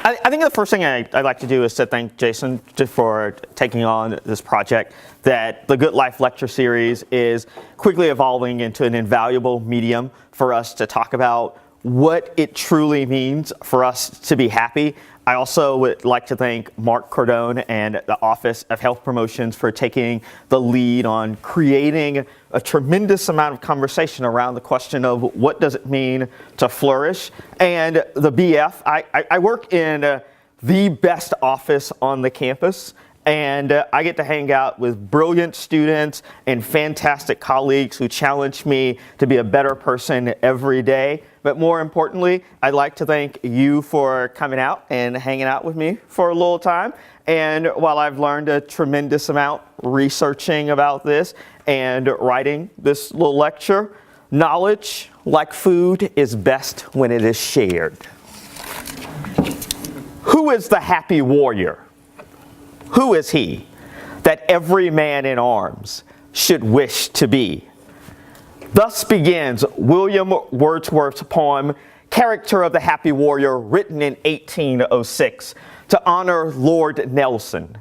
I think the first thing I'd like to do is to thank Jason for taking on this project, that the Good Life Lecture Series is quickly evolving into an invaluable medium for us to talk about what it truly means for us to be happy. I also would like to thank Mark Cordone and the Office of Health Promotions for taking the lead on creating a tremendous amount of conversation around the question of what does it mean to flourish. And the BF, I work in the best office on the campus, and I get to hang out with brilliant students and fantastic colleagues who challenge me to be a better person every day. But more importantly, I'd like to thank you for coming out and hanging out with me for a little time. And while I've learned a tremendous amount researching about this and writing this little lecture, knowledge, like food, is best when it is shared. Who is the happy warrior? Who is he that every man in arms should wish to be? Thus begins William Wordsworth's poem, Character of the Happy Warrior, written in 1806 to honor Lord Nelson.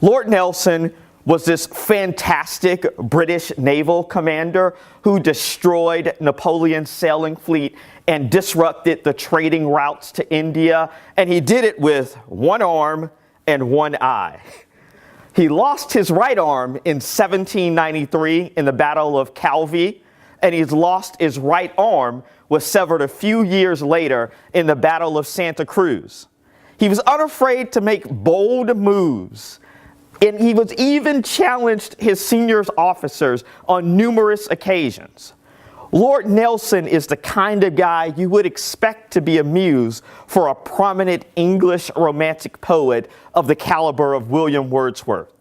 Lord Nelson was this fantastic British naval commander who destroyed Napoleon's sailing fleet and disrupted the trading routes to India, and he did it with one arm and one eye. He lost his right arm in 1793 in the Battle of Calvi, and he's lost his right arm, was severed a few years later in the Battle of Santa Cruz. He was unafraid to make bold moves, and he was even challenged his senior officers on numerous occasions. Lord Nelson is the kind of guy you would expect to be a muse for a prominent English romantic poet of the caliber of William Wordsworth.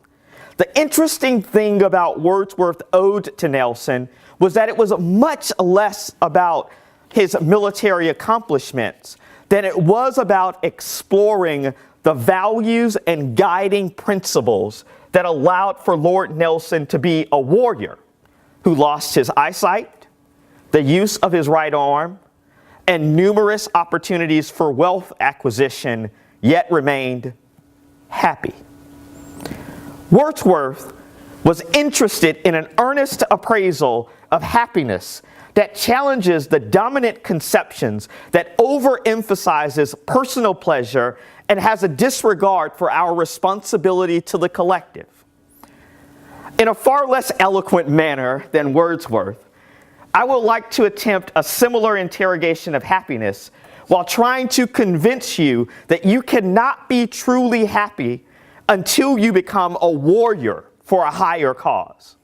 The interesting thing about Wordsworth's Ode to Nelson was that it was much less about his military accomplishments than it was about exploring the values and guiding principles that allowed for Lord Nelson to be a warrior who lost his eyesight, the use of his right arm, and numerous opportunities for wealth acquisition, yet remained happy. Wordsworth was interested in an earnest appraisal of happiness that challenges the dominant conceptions that overemphasizes personal pleasure and has a disregard for our responsibility to the collective. In a far less eloquent manner than Wordsworth, I would like to attempt a similar interrogation of happiness while trying to convince you that you cannot be truly happy until you become a warrior for a higher cause.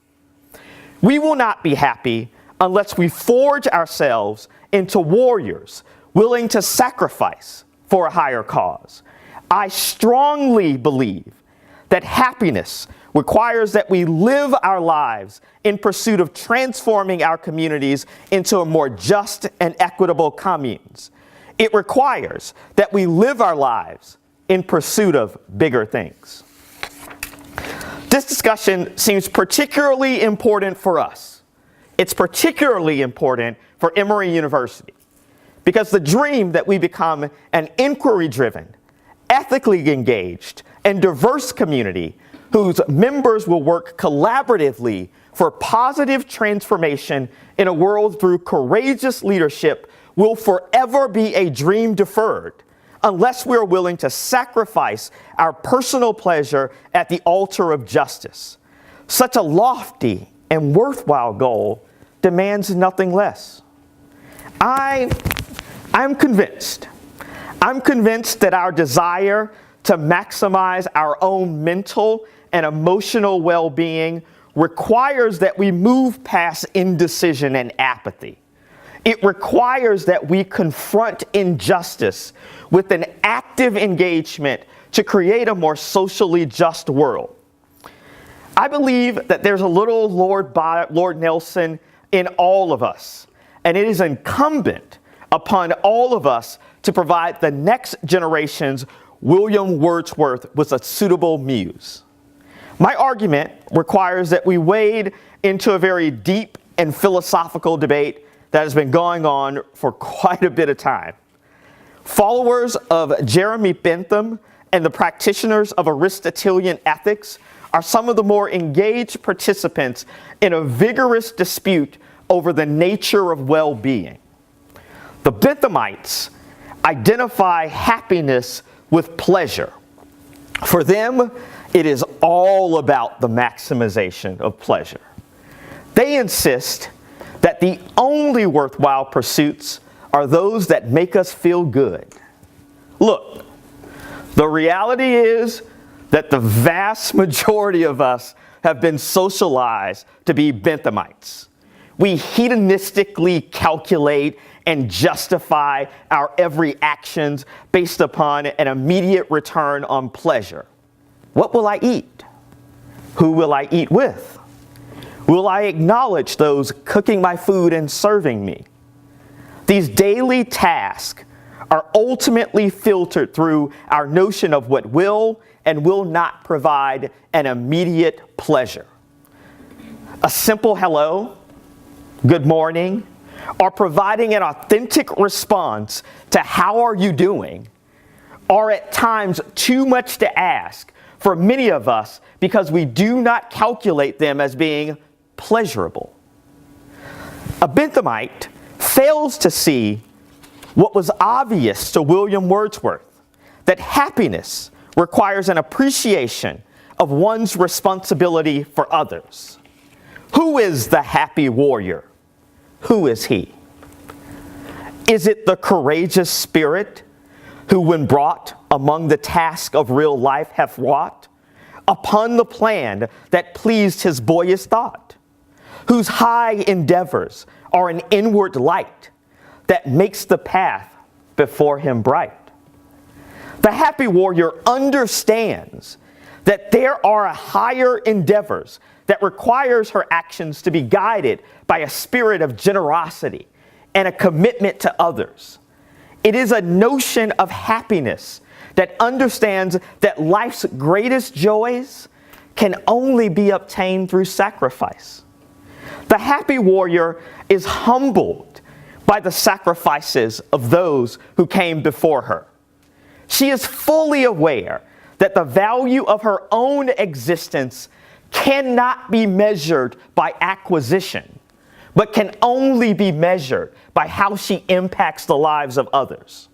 We will not be happy unless we forge ourselves into warriors willing to sacrifice for a higher cause. I strongly believe that happiness requires that we live our lives in pursuit of transforming our communities into a more just and equitable communes. It requires that we live our lives in pursuit of bigger things. This discussion seems particularly important for us. It's particularly important for Emory University because the dream that we become an inquiry-driven, ethically engaged, and diverse community whose members will work collaboratively for positive transformation in a world through courageous leadership will forever be a dream deferred unless we are willing to sacrifice our personal pleasure at the altar of justice. Such a lofty and worthwhile goal demands nothing less. I'm convinced that our desire to maximize our own mental and emotional well-being requires that we move past indecision and apathy. It requires that we confront injustice with an active engagement to create a more socially just world. I believe that there's a little Lord Nelson in all of us, and it is incumbent upon all of us to provide the next generation's William Wordsworth with a suitable muse. My argument requires that we wade into a very deep and philosophical debate that has been going on for quite a bit of time. Followers of Jeremy Bentham and the practitioners of Aristotelian ethics are some of the more engaged participants in a vigorous dispute over the nature of well-being. The Benthamites identify happiness with pleasure. For them, it is all about the maximization of pleasure. They insist that the only worthwhile pursuits are those that make us feel good. Look, the reality is that the vast majority of us have been socialized to be Benthamites. We hedonistically calculate and justify our every actions based upon an immediate return on pleasure. What will I eat? Who will I eat with? Will I acknowledge those cooking my food and serving me? These daily tasks are ultimately filtered through our notion of what will and will not provide an immediate pleasure. A simple hello, good morning, or providing an authentic response to how are you doing are at times too much to ask for many of us because we do not calculate them as being pleasurable. A Benthamite fails to see what was obvious to William Wordsworth, that happiness requires an appreciation of one's responsibility for others. Who is the happy warrior? Who is he? Is it the courageous spirit who, when brought among the task of real life, hath wrought upon the plan that pleased his boyish thought, whose high endeavors are an inward light that makes the path before him bright? The happy warrior understands that there are higher endeavors that requires her actions to be guided by a spirit of generosity and a commitment to others. It is a notion of happiness that understands that life's greatest joys can only be obtained through sacrifice. The happy warrior is humbled by the sacrifices of those who came before her. She is fully aware that the value of her own existence cannot be measured by acquisition, but can only be measured by how she impacts the lives of others.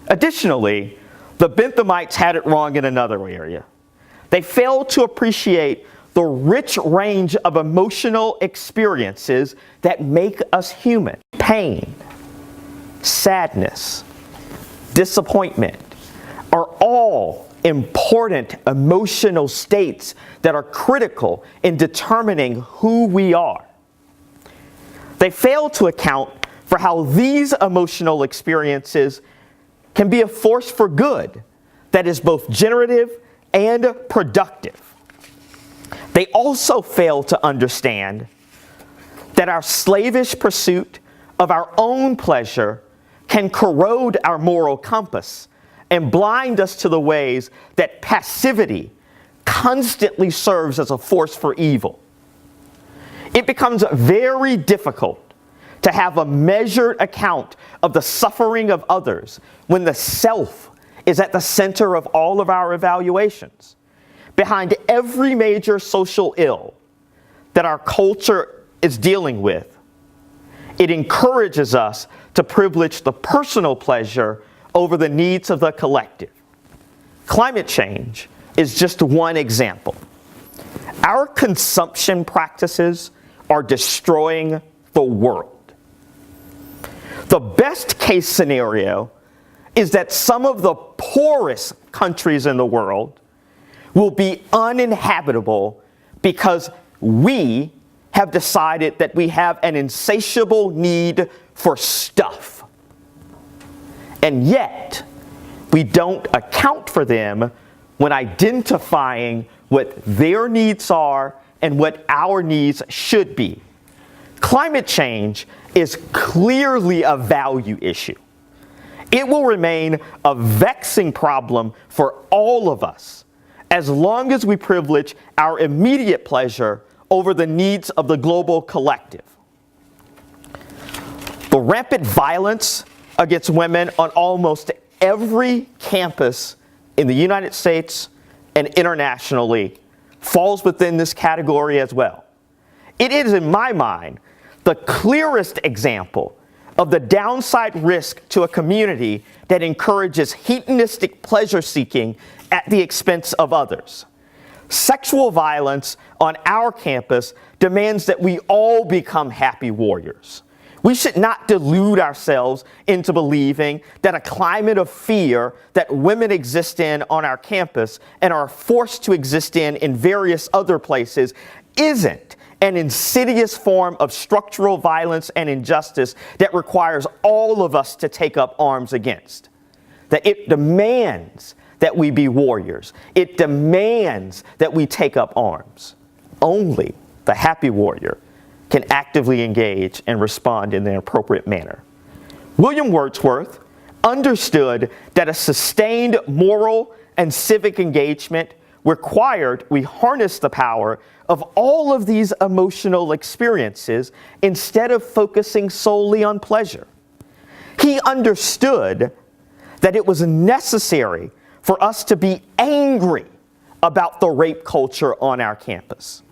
Additionally, the Benthamites had it wrong in another area. They failed to appreciate the rich range of emotional experiences that make us human. Pain, sadness, disappointment are all important emotional states that are critical in determining who we are. They fail to account for how these emotional experiences can be a force for good that is both generative and productive. They also fail to understand that our slavish pursuit of our own pleasure can corrode our moral compass and blind us to the ways that passivity constantly serves as a force for evil. It becomes very difficult to have a measured account of the suffering of others when the self is at the center of all of our evaluations. Behind every major social ill that our culture is dealing with, it encourages us to privilege the personal pleasure over the needs of the collective. Climate change is just one example. Our consumption practices are destroying the world. The best case scenario is that some of the poorest countries in the world will be uninhabitable because we have decided that we have an insatiable need for stuff. And yet, we don't account for them when identifying what their needs are and what our needs should be. Climate change is clearly a value issue. It will remain a vexing problem for all of us as long as we privilege our immediate pleasure over the needs of the global collective. The rampant violence against women on almost every campus in the United States and internationally falls within this category as well. It is, in my mind, the clearest example of the downside risk to a community that encourages hedonistic pleasure seeking at the expense of others. Sexual violence on our campus demands that we all become happy warriors. We should not delude ourselves into believing that a climate of fear that women exist in on our campus and are forced to exist in various other places isn't an insidious form of structural violence and injustice that requires all of us to take up arms against. That it demands that we be warriors. It demands that we take up arms. Only the happy warrior can actively engage and respond in the appropriate manner. William Wordsworth understood that a sustained moral and civic engagement required we harness the power of all of these emotional experiences instead of focusing solely on pleasure. He understood that it was necessary for us to be angry about the rape culture on our campus.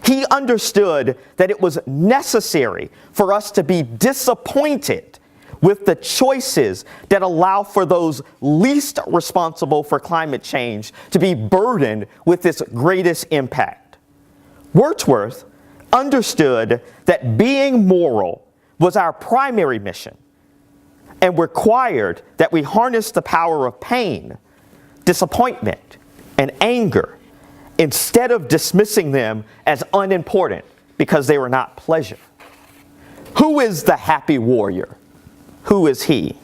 He understood that it was necessary for us to be disappointed with the choices that allow for those least responsible for climate change to be burdened with its greatest impact. Wordsworth understood that being moral was our primary mission and required that we harness the power of pain, disappointment, and anger instead of dismissing them as unimportant because they were not pleasure. Who is the happy warrior? Who is he?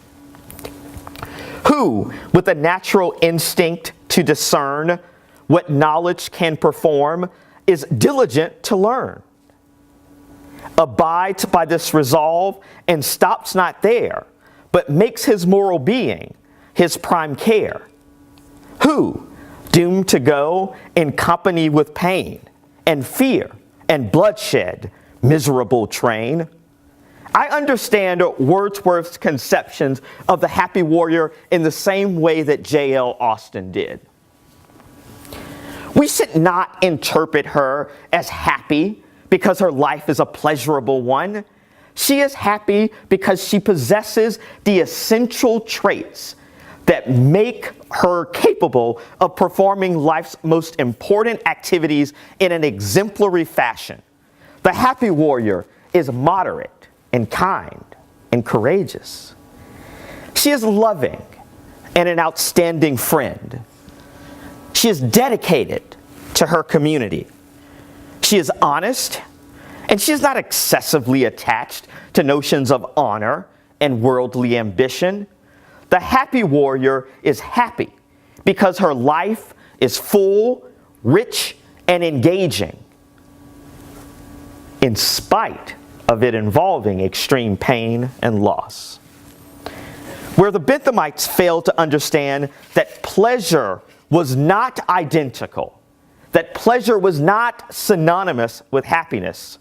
Who, with a natural instinct to discern what knowledge can perform, is diligent to learn, abides by this resolve and stops not there, but makes his moral being his prime care. Who, doomed to go in company with pain and fear and bloodshed, miserable train. I understand Wordsworth's conceptions of the happy warrior in the same way that J.L. Austin did. We should not interpret her as happy because her life is a pleasurable one. She is happy because she possesses the essential traits that make her capable of performing life's most important activities in an exemplary fashion. The happy warrior is moderate and kind and courageous. She is loving and an outstanding friend. She is dedicated to her community. She is honest, and she is not excessively attached to notions of honor and worldly ambition. The happy warrior is happy because her life is full, rich, and engaging, in spite of it involving extreme pain and loss. Where the Benthamites failed to understand that pleasure was not identical, that pleasure was not synonymous with happiness,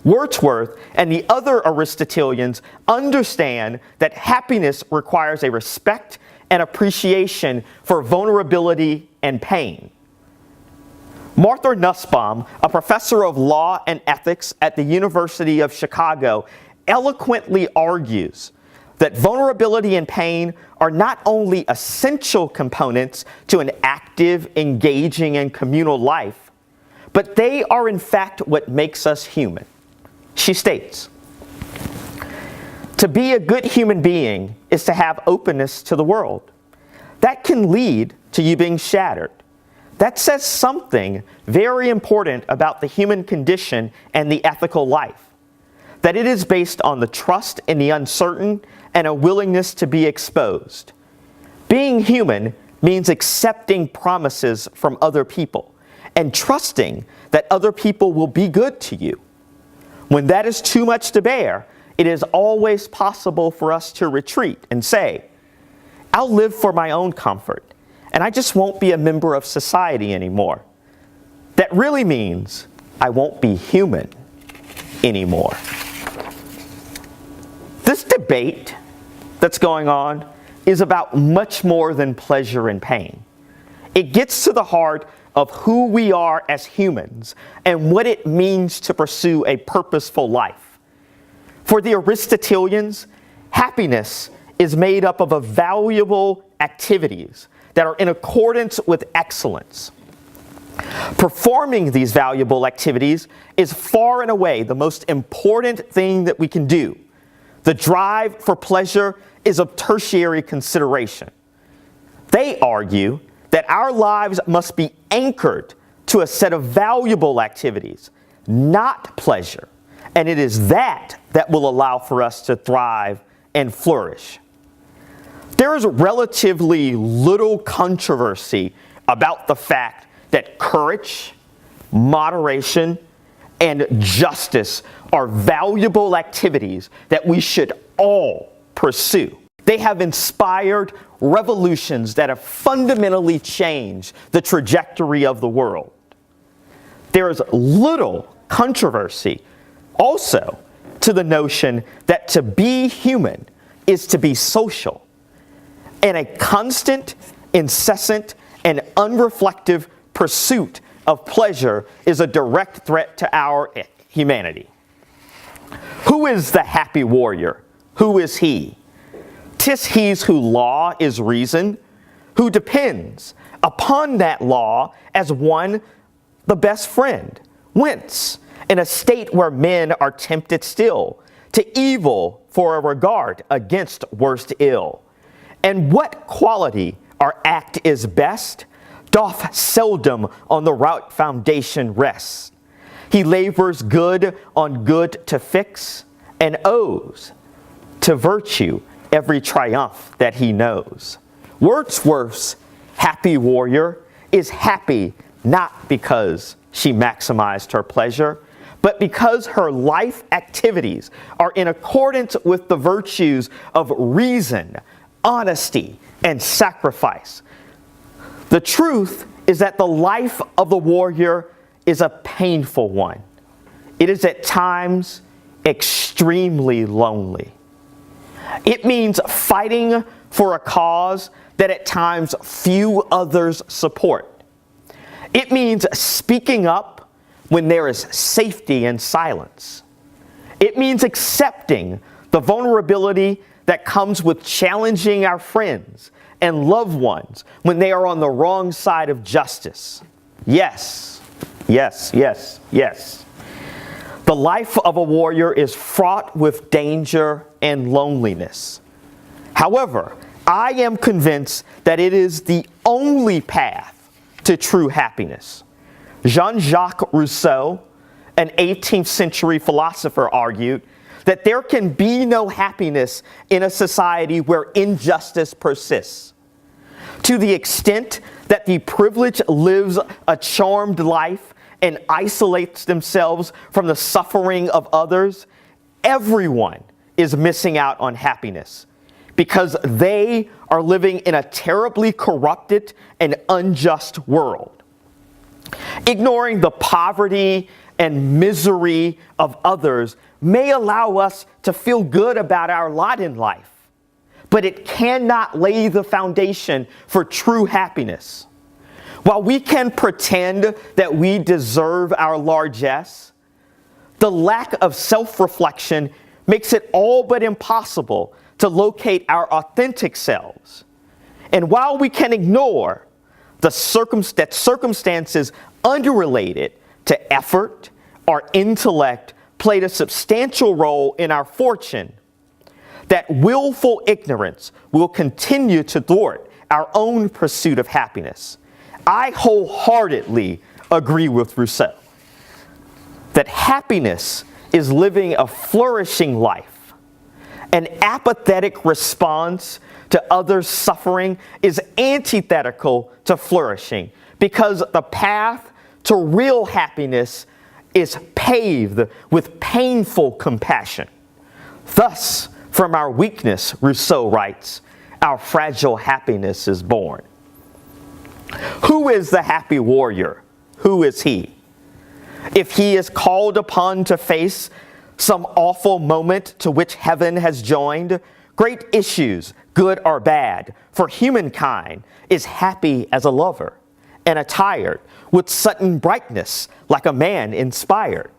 Wordsworth and the other Aristotelians understand that happiness requires a respect and appreciation for vulnerability and pain. Martha Nussbaum, a professor of law and ethics at the University of Chicago, eloquently argues that vulnerability and pain are not only essential components to an active, engaging, and communal life, but they are in fact what makes us human. She states, "To be a good human being is to have openness to the world. That can lead to you being shattered. That says something very important about the human condition and the ethical life. That it is based on the trust in the uncertain and a willingness to be exposed. Being human means accepting promises from other people and trusting that other people will be good to you. When that is too much to bear, it is always possible for us to retreat and say, I'll live for my own comfort, and I just won't be a member of society anymore. That really means I won't be human anymore." This debate that's going on is about much more than pleasure and pain. It gets to the heart of who we are as humans and what it means to pursue a purposeful life. For the Aristotelians, happiness is made up of valuable activities that are in accordance with excellence. Performing these valuable activities is far and away the most important thing that we can do. The drive for pleasure is of tertiary consideration. They argue that our lives must be anchored to a set of valuable activities, not pleasure, and it is that will allow for us to thrive and flourish. There is relatively little controversy about the fact that courage, moderation, and justice are valuable activities that we should all pursue. They have inspired revolutions that have fundamentally changed the trajectory of the world. There is little controversy also to the notion that to be human is to be social. And a constant, incessant, and unreflective pursuit of pleasure is a direct threat to our humanity. Who is the happy warrior? Who is he? 'Tis he whose law is reason, who depends upon that law as one, the best friend. Whence, in a state where men are tempted still to evil for a regard against worst ill. And what quality our act is best, doth seldom on the right foundation rest. He labors good on good to fix, and owes to virtue every triumph that he knows. Wordsworth's happy warrior is happy not because she maximized her pleasure, but because her life activities are in accordance with the virtues of reason, honesty, and sacrifice. The truth is that the life of the warrior is a painful one. It is at times extremely lonely. It means fighting for a cause that at times few others support. It means speaking up when there is safety in silence. It means accepting the vulnerability that comes with challenging our friends and loved ones when they are on the wrong side of justice. Yes, yes, yes, yes. The life of a warrior is fraught with danger and loneliness. However, I am convinced that it is the only path to true happiness. Jean-Jacques Rousseau, an 18th century philosopher, argued that there can be no happiness in a society where injustice persists. To the extent that the privileged lives a charmed life and isolates themselves from the suffering of others, everyone is missing out on happiness because they are living in a terribly corrupted and unjust world. Ignoring the poverty and misery of others may allow us to feel good about our lot in life, but it cannot lay the foundation for true happiness. While we can pretend that we deserve our largesse, the lack of self-reflection makes it all but impossible to locate our authentic selves. And while we can ignore that circumstances unrelated to effort or intellect played a substantial role in our fortune, that willful ignorance will continue to thwart our own pursuit of happiness. I wholeheartedly agree with Rousseau that happiness is living a flourishing life. An apathetic response to others' suffering is antithetical to flourishing because the path to real happiness is paved with painful compassion. Thus, from our weakness, Rousseau writes, our fragile happiness is born. Who is the happy warrior? Who is he? If he is called upon to face some awful moment to which heaven has joined, great issues, good or bad, for humankind is happy as a lover, and attired with sudden brightness like a man inspired,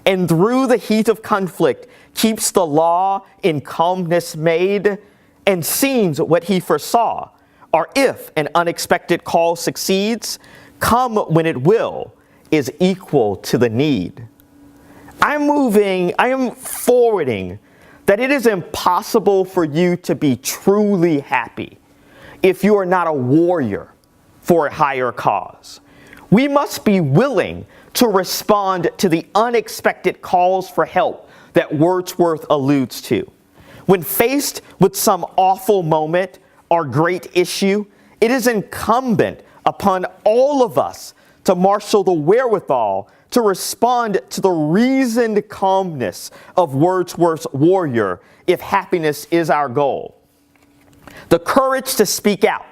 and through the heat of conflict keeps the law in calmness made, and seems what he foresaw, or if an unexpected call succeeds, come when it will, is equal to the need. I am forwarding that it is impossible for you to be truly happy if you are not a warrior for a higher cause. We must be willing to respond to the unexpected calls for help that Wordsworth alludes to. When faced with some awful moment or great issue, it is incumbent upon all of us to marshal the wherewithal to respond to the reasoned calmness of Wordsworth's warrior if happiness is our goal. The courage to speak out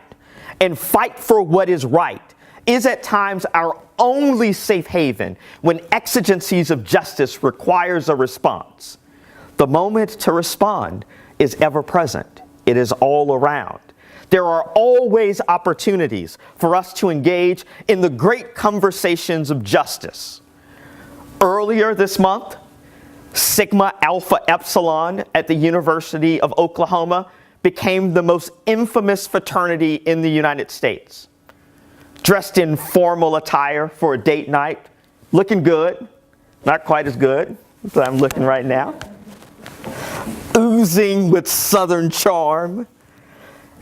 and fight for what is right is at times our only safe haven when exigencies of justice requires a response. The moment to respond is ever present. It is all around. There are always opportunities for us to engage in the great conversations of justice. Earlier this month, Sigma Alpha Epsilon at the University of Oklahoma became the most infamous fraternity in the United States. Dressed in formal attire for a date night, looking good, not quite as good as I'm looking right now, oozing with Southern charm.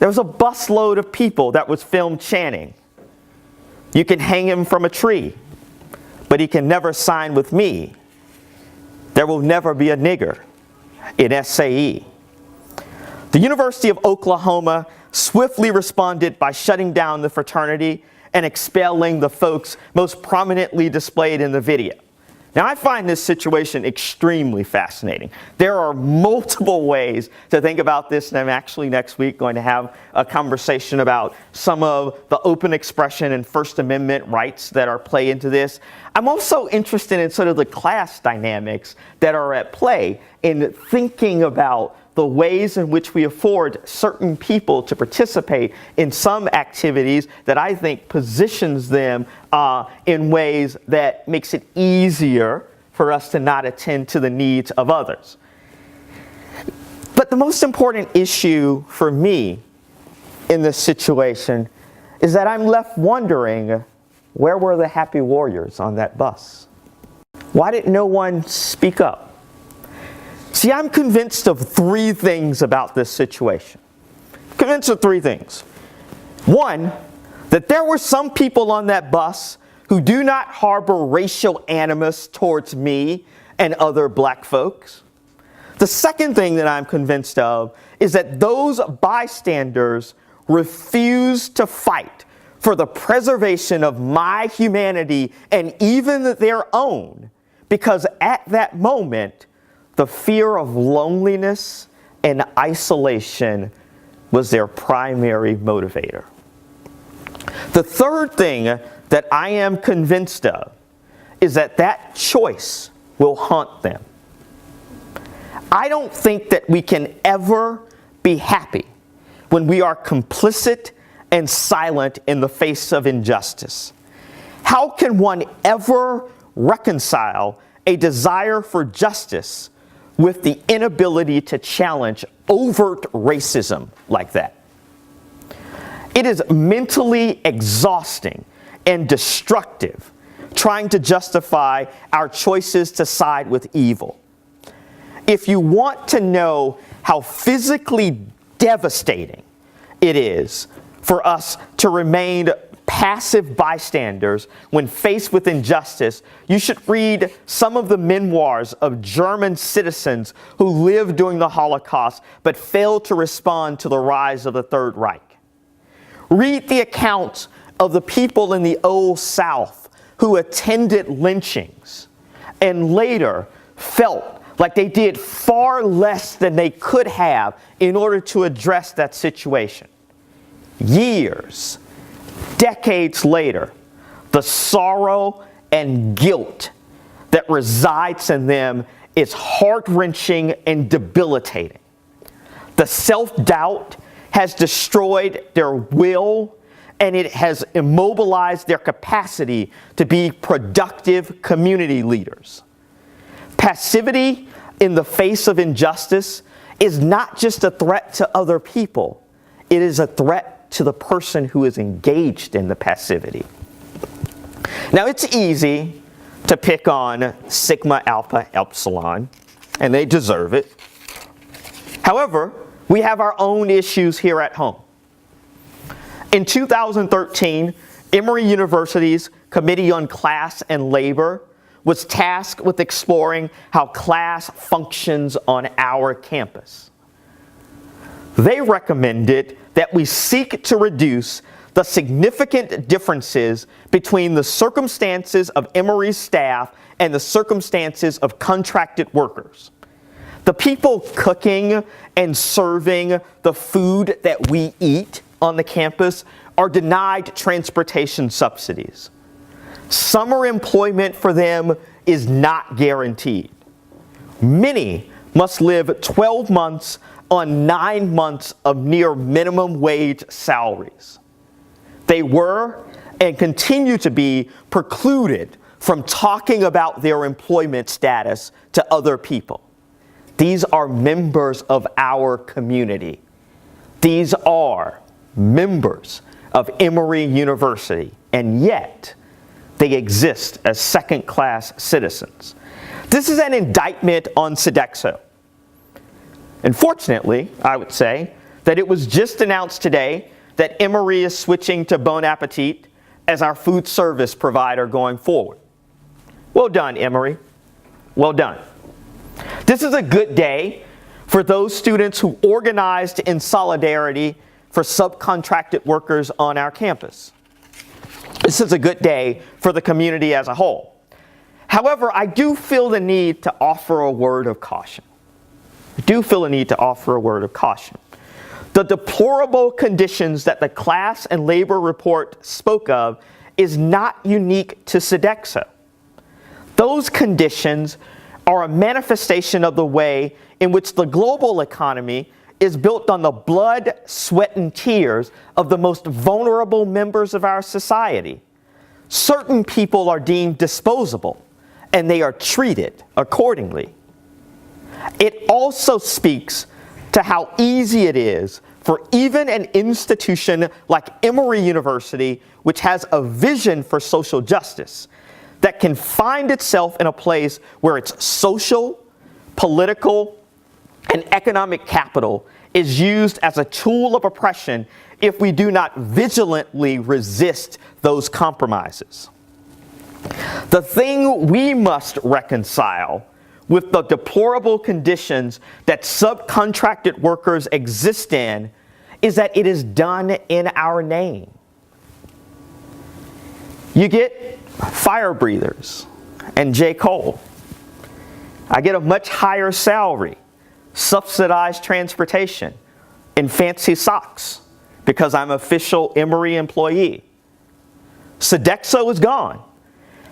There was a busload of people that was filmed chanting, "You can hang him from a tree, but he can never sign with me. There will never be a nigger in SAE." The University of Oklahoma swiftly responded by shutting down the fraternity and expelling the folks most prominently displayed in the video. Now, I find this situation extremely fascinating. There are multiple ways to think about this, and I'm actually next week going to have a conversation about some of the open expression and First Amendment rights that are play into this. I'm also interested in sort of the class dynamics that are at play in thinking about the ways in which we afford certain people to participate in some activities that I think positions them in ways that makes it easier for us to not attend to the needs of others. But the most important issue for me in this situation is that I'm left wondering, where were the happy warriors on that bus? Why did no one speak up? See, I'm convinced of three things about this situation. Convinced of three things. One, that there were some people on that bus who do not harbor racial animus towards me and other black folks. The second thing that I'm convinced of is that those bystanders refuse to fight for the preservation of my humanity and even their own, because at that moment, the fear of loneliness and isolation was their primary motivator. The third thing that I am convinced of is that that choice will haunt them. I don't think that we can ever be happy when we are complicit and silent in the face of injustice. How can one ever reconcile a desire for justice with the inability to challenge overt racism like that? It is mentally exhausting and destructive trying to justify our choices to side with evil. If you want to know how physically devastating it is for us to remain passive bystanders when faced with injustice, you should read some of the memoirs of German citizens who lived during the Holocaust but failed to respond to the rise of the Third Reich. Read the accounts of the people in the Old South who attended lynchings and later felt like they did far less than they could have in order to address that situation. Years, decades later, the sorrow and guilt that resides in them is heart-wrenching and debilitating. The self-doubt has destroyed their will, and it has immobilized their capacity to be productive community leaders. Passivity in the face of injustice is not just a threat to other people, it is a threat to the person who is engaged in the passivity. Now, it's easy to pick on Sigma Alpha Epsilon, and they deserve it. However, we have our own issues here at home. In 2013, Emory University's Committee on Class and Labor was tasked with exploring how class functions on our campus. They recommended that we seek to reduce the significant differences between the circumstances of Emory's staff and the circumstances of contracted workers. The people cooking and serving the food that we eat on the campus are denied transportation subsidies. Summer employment for them is not guaranteed. Many must live 12 months on 9 months of near minimum wage salaries. They were and continue to be precluded from talking about their employment status to other people. These are members of our community. These are members of Emory University, and yet they exist as second-class citizens. This is an indictment on Sodexo. Unfortunately, I would say, that it was just announced today that Emory is switching to Bon Appetit as our food service provider going forward. Well done, Emory. Well done. This is a good day for those students who organized in solidarity for subcontracted workers on our campus. This is a good day for the community as a whole. However, I do feel the need to offer a word of caution. The deplorable conditions that the Class and Labor Report spoke of is not unique to Sodexo. Those conditions are a manifestation of the way in which the global economy is built on the blood, sweat, and tears of the most vulnerable members of our society. Certain people are deemed disposable, and they are treated accordingly. It also speaks to how easy it is for even an institution like Emory University, which has a vision for social justice, that can find itself in a place where its social, political, and economic capital is used as a tool of oppression if we do not vigilantly resist those compromises. The thing we must reconcile with the deplorable conditions that subcontracted workers exist in is that it is done in our name. You get fire breathers and J. Cole. I get a much higher salary, subsidized transportation, and fancy socks because I'm an official Emory employee. Sodexo is gone.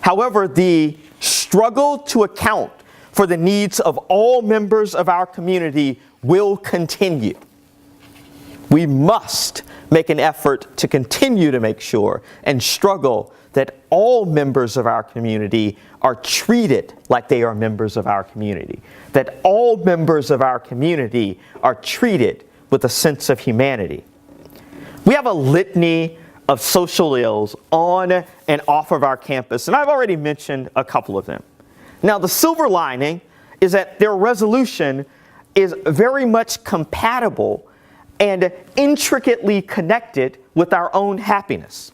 However, the struggle to account for the needs of all members of our community will continue. We must make an effort to continue to make sure and struggle that all members of our community are treated like they are members of our community, that all members of our community are treated with a sense of humanity. We have a litany of social ills on and off of our campus, and I've already mentioned a couple of them. Now, the silver lining is that their resolution is very much compatible and intricately connected with our own happiness.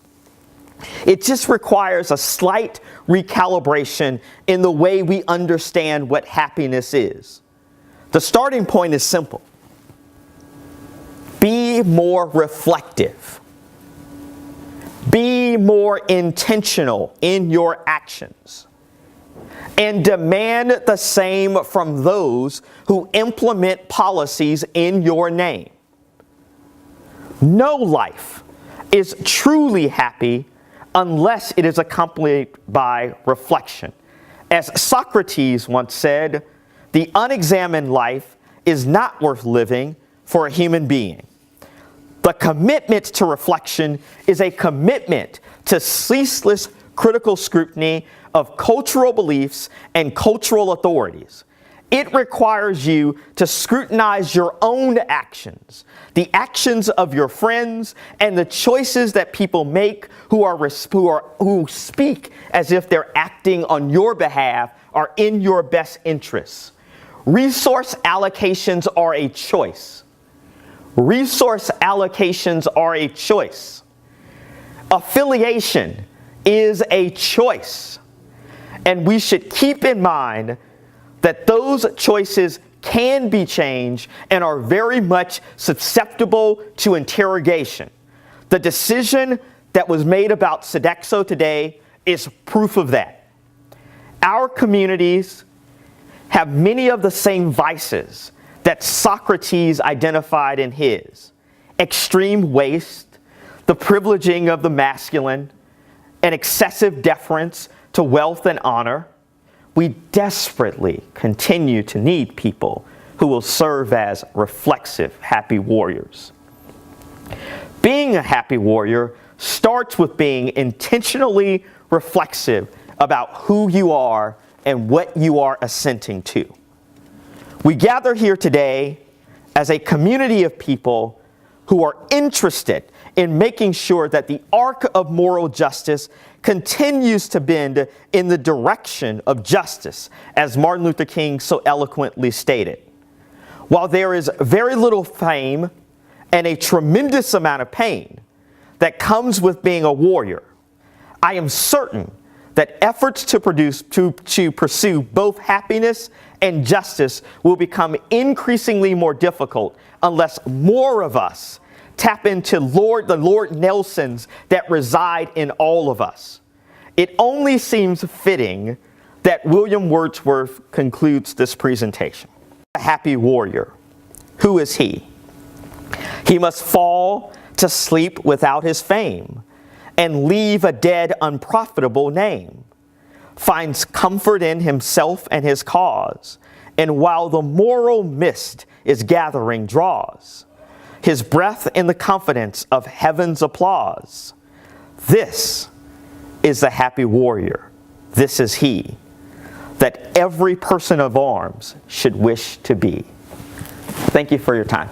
It just requires a slight recalibration in the way we understand what happiness is. The starting point is simple. Be more reflective. Be more intentional in your actions. And demand the same from those who implement policies in your name. No life is truly happy unless it is accompanied by reflection. As Socrates once said, the unexamined life is not worth living for a human being. The commitment to reflection is a commitment to ceaseless critical scrutiny of cultural beliefs and cultural authorities. It requires you to scrutinize your own actions, the actions of your friends, and the choices that people make who speak as if they're acting on your behalf or in your best interests. Resource allocations are a choice. Resource allocations are a choice. Affiliation is a choice. And we should keep in mind that those choices can be changed and are very much susceptible to interrogation. The decision that was made about Sodexo today is proof of that. Our communities have many of the same vices that Socrates identified in his: extreme waste, the privileging of the masculine, and excessive deference to wealth and honor. We desperately continue to need people who will serve as reflexive, happy warriors. Being a happy warrior starts with being intentionally reflexive about who you are and what you are assenting to. We gather here today as a community of people who are interested in making sure that the arc of moral justice continues to bend in the direction of justice, as Martin Luther King so eloquently stated. While there is very little fame and a tremendous amount of pain that comes with being a warrior, I am certain that efforts to pursue both happiness and justice will become increasingly more difficult unless more of us tap into the Lord Nelsons that reside in all of us. It only seems fitting that William Wordsworth concludes this presentation. A happy warrior. Who is he? He must fall to sleep without his fame and leave a dead, unprofitable name. Finds comfort in himself and his cause, and while the moral mist is gathering, draws his breath in the confidence of heaven's applause. This is the happy warrior. This is he that every person of arms should wish to be. Thank you for your time.